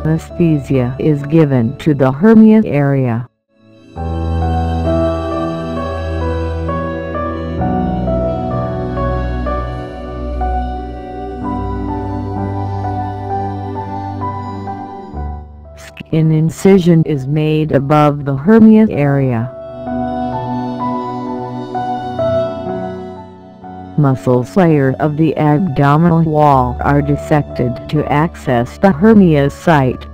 anesthesia is given to the hernia area. An incision is made above the hernia area. Muscle layers of the abdominal wall are dissected to access the hernia site.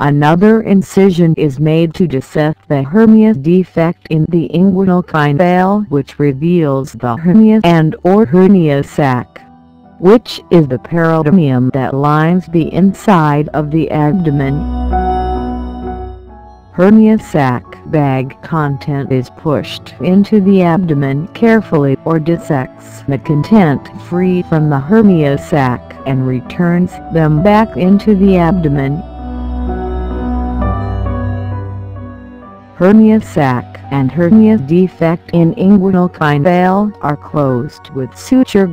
Another incision is made to dissect the hernia defect in the inguinal canal, which reveals the hernia and/or hernia sac, which is the peritoneum that lines the inside of the abdomen. Hernia sac bag content is pushed into the abdomen carefully or dissects the content free from the hernia sac and returns them back into the abdomen. Hernia sac and hernia defect in inguinal canal are closed with suture.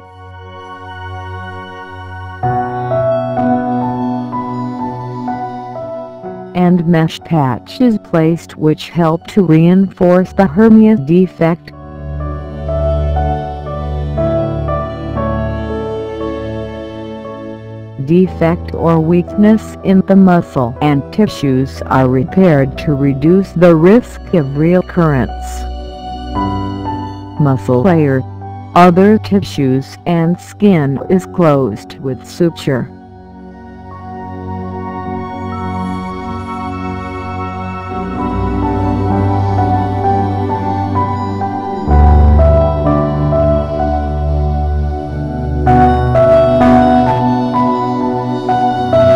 And mesh patch is placed which help to reinforce the hernia defect. Defect or weakness in the muscle and tissues are repaired to reduce the risk of recurrence. Muscle layer, other tissues and skin is closed with suture.